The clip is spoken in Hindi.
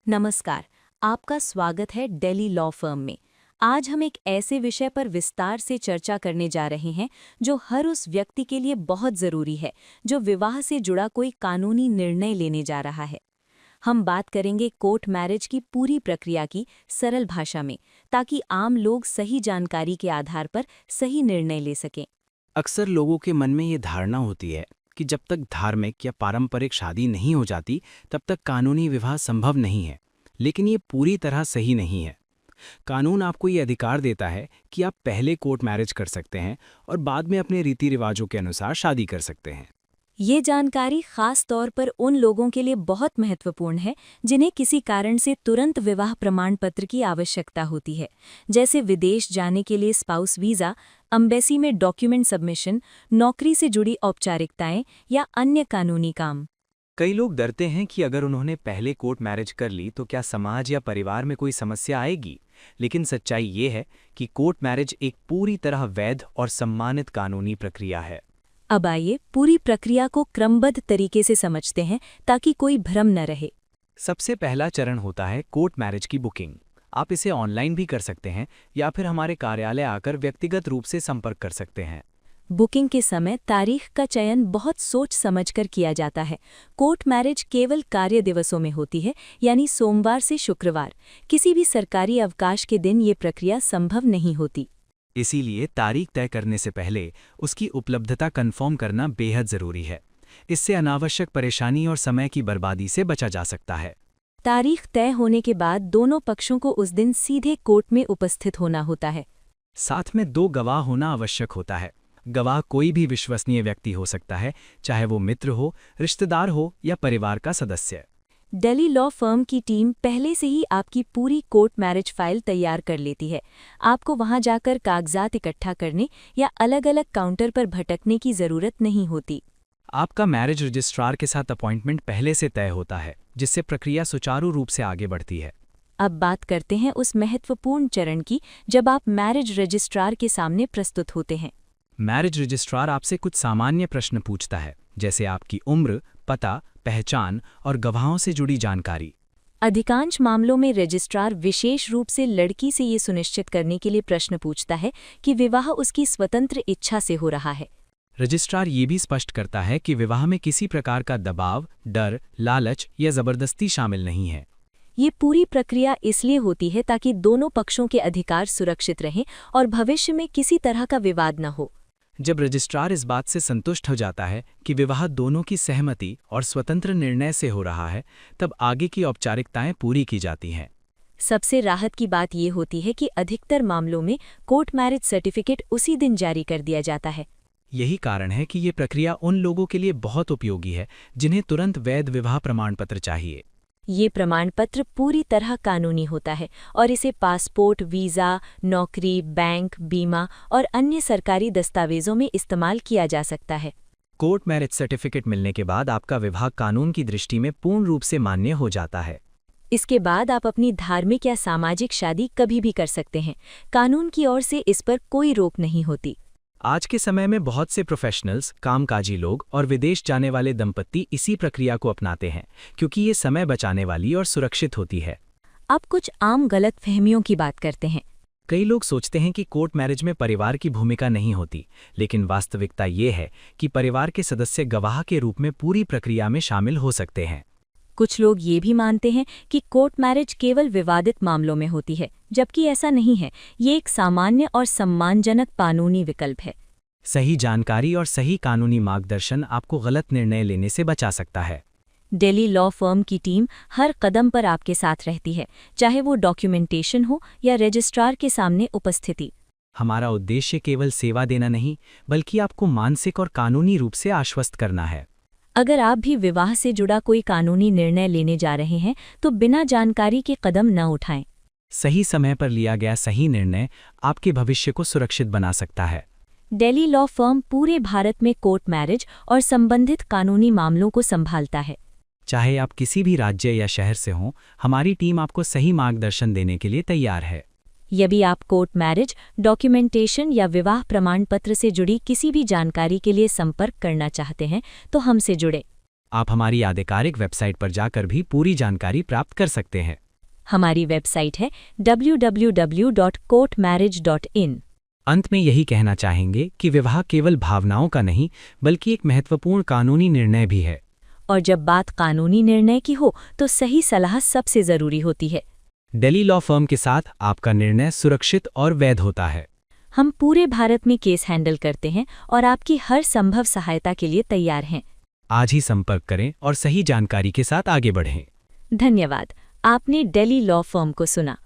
नमस्कार। आपका स्वागत है दिल्ली लॉ फर्म में। आज हम एक ऐसे विषय पर विस्तार से चर्चा करने जा रहे हैं जो हर उस व्यक्ति के लिए बहुत ज़रूरी है जो विवाह से जुड़ा कोई कानूनी निर्णय लेने जा रहा है। हम बात करेंगे कोर्ट मैरिज की पूरी प्रक्रिया की सरल भाषा में, ताकि आम लोग सही जानकारी के आधार पर सही निर्णय ले सकें। अक्सर लोगों के मन में ये धारणा होती है कि जब तक धार्मिक या पारंपरिक शादी नहीं हो जाती तब तक कानूनी विवाह संभव नहीं है। लेकिन ये पूरी तरह सही नहीं है। कानून आपको ये अधिकार देता है कि आप पहले कोर्ट मैरिज कर सकते हैं और बाद में अपने रीति रिवाजों के अनुसार शादी कर सकते हैं। ये जानकारी खास तौर पर उन लोगों के लिए बहुत महत्वपूर्ण है जिन्हें किसी कारण से तुरंत विवाह प्रमाण पत्र की आवश्यकता होती है, जैसे विदेश जाने के लिए स्पाउस वीज़ा, एम्बेसी में डॉक्यूमेंट सबमिशन, नौकरी से जुड़ी औपचारिकताएं या अन्य कानूनी काम। कई लोग डरते हैं कि अगर उन्होंने पहले कोर्ट मैरिज कर ली तो क्या समाज या परिवार में कोई समस्या आएगी। लेकिन सच्चाई ये है कि कोर्ट मैरिज एक पूरी तरह वैध और सम्मानित कानूनी प्रक्रिया है। अब आइए पूरी प्रक्रिया को क्रमबद्ध तरीके से समझते हैं ताकि कोई भ्रम न रहे। सबसे पहला चरण होता है कोर्ट मैरिज की बुकिंग। आप इसे ऑनलाइन भी कर सकते हैं या फिर हमारे कार्यालय आकर व्यक्तिगत रूप से संपर्क कर सकते हैं। बुकिंग के समय तारीख का चयन बहुत सोच समझकर किया जाता है। कोर्ट मैरिज केवल कार्य दिवसों में होती है, यानी सोमवार से शुक्रवार। किसी भी सरकारी अवकाश के दिन ये प्रक्रिया संभव नहीं होती। इसीलिए तारीख तय करने से पहले उसकी उपलब्धता कंफर्म करना बेहद ज़रूरी है। इससे अनावश्यक परेशानी और समय की बर्बादी से बचा जा सकता है। तारीख तय होने के बाद दोनों पक्षों को उस दिन सीधे कोर्ट में उपस्थित होना होता है। साथ में 2 गवाह होना आवश्यक होता है। गवाह कोई भी विश्वसनीय व्यक्ति हो सकता है, चाहे वो मित्र हो, रिश्तेदार हो या परिवार का सदस्य। दिल्ली लॉ फर्म की टीम पहले से ही आपकी पूरी कोर्ट मैरिज फाइल तैयार कर लेती है। आपको वहां जाकर कागजात इकट्ठा करने या अलग-अलग काउंटर पर भटकने की ज़रूरत नहीं होती। आपका मैरिज रजिस्ट्रार के साथ अपॉइंटमेंट पहले से तय होता है, जिससे प्रक्रिया सुचारू रूप से आगे बढ़ती है। अब बात करते हैं उस महत्वपूर्ण चरण की जब आप मैरिज रजिस्ट्रार के सामने प्रस्तुत होते हैं। मैरिज रजिस्ट्रार आपसे कुछ सामान्य प्रश्न पूछता है, जैसे आपकी उम्र, पता, पहचान और गवाहों से जुड़ी जानकारी। अधिकांश मामलों में रजिस्ट्रार विशेष रूप से लड़की से ये सुनिश्चित करने के लिए प्रश्न पूछता है कि विवाह उसकी स्वतंत्र इच्छा से हो रहा है। रजिस्ट्रार ये भी स्पष्ट करता है कि विवाह में किसी प्रकार का दबाव, डर, लालच या जबरदस्ती शामिल नहीं है। ये पूरी प्रक्रिया इसलिए होती है ताकि दोनों पक्षों के अधिकार सुरक्षित रहें और भविष्य में किसी तरह का विवाद न हो। जब रजिस्ट्रार इस बात से संतुष्ट हो जाता है कि विवाह दोनों की सहमति और स्वतंत्र निर्णय से हो रहा है, तब आगे की औपचारिकताएं पूरी की जाती हैं। सबसे राहत की बात ये होती है कि अधिकतर मामलों में कोर्ट मैरिज सर्टिफिकेट उसी दिन जारी कर दिया जाता है। यही कारण है कि ये प्रक्रिया उन लोगों के लिए बहुत उपयोगी है जिन्हें तुरंत वैध विवाह प्रमाण पत्र चाहिए। ये प्रमाण पत्र पूरी तरह कानूनी होता है और इसे पासपोर्ट, वीज़ा, नौकरी, बैंक, बीमा और अन्य सरकारी दस्तावेजों में इस्तेमाल किया जा सकता है। कोर्ट मैरिज सर्टिफिकेट मिलने के बाद आपका विवाह कानून की दृष्टि में पूर्ण रूप से मान्य हो जाता है। इसके बाद आप अपनी धार्मिक या सामाजिक शादी कभी भी कर सकते हैं। कानून की ओर से इस पर कोई रोक नहीं होती। आज के समय में बहुत से प्रोफेशनल्स, कामकाजी लोग और विदेश जाने वाले दंपत्ति इसी प्रक्रिया को अपनाते हैं, क्योंकि ये समय बचाने वाली और सुरक्षित होती है। अब कुछ आम गलतफहमियों की बात करते हैं। कई लोग सोचते हैं कि कोर्ट मैरिज में परिवार की भूमिका नहीं होती, लेकिन वास्तविकता ये है कि परिवार के सदस्य गवाह के रूप में पूरी प्रक्रिया में शामिल हो सकते हैं। कुछ लोग ये भी मानते हैं कि कोर्ट मैरिज केवल विवादित मामलों में होती है, जबकि ऐसा नहीं है। ये एक सामान्य और सम्मानजनक कानूनी विकल्प है। सही जानकारी और सही कानूनी मार्गदर्शन आपको गलत निर्णय लेने से बचा सकता है। दिल्ली लॉ फर्म की टीम हर कदम पर आपके साथ रहती है, चाहे वो डॉक्यूमेंटेशन हो या रजिस्ट्रार के सामने उपस्थिति। हमारा उद्देश्य केवल सेवा देना नहीं, बल्कि आपको मानसिक और कानूनी रूप से आश्वस्त करना है। अगर आप भी विवाह से जुड़ा कोई कानूनी निर्णय लेने जा रहे हैं तो बिना जानकारी के कदम न उठाएं। सही समय पर लिया गया सही निर्णय आपके भविष्य को सुरक्षित बना सकता है। दिल्ली लॉ फर्म पूरे भारत में कोर्ट मैरिज और संबंधित कानूनी मामलों को संभालता है। चाहे आप किसी भी राज्य या शहर से हों, हमारी टीम आपको सही मार्गदर्शन देने के लिए तैयार है। यदि आप कोर्ट मैरिज, डॉक्यूमेंटेशन या विवाह प्रमाण पत्र से जुड़ी किसी भी जानकारी के लिए संपर्क करना चाहते हैं तो हमसे जुड़े। आप हमारी आधिकारिक वेबसाइट पर जाकर भी पूरी जानकारी प्राप्त कर सकते हैं। हमारी वेबसाइट है www.courtmarriage.in। अंत में यही कहना चाहेंगे कि विवाह केवल भावनाओं का नहीं बल्कि एक महत्वपूर्ण कानूनी निर्णय भी है। और जब बात कानूनी निर्णय की हो तो सही सलाह सबसे जरूरी होती है। दिल्ली लॉ फर्म के साथ आपका निर्णय सुरक्षित और वैध होता है। हम पूरे भारत में केस हैंडल करते हैं और आपकी हर संभव सहायता के लिए तैयार हैं। आज ही संपर्क करें और सही जानकारी के साथ आगे बढ़ें। धन्यवाद। आपने दिल्ली लॉ फर्म को सुना।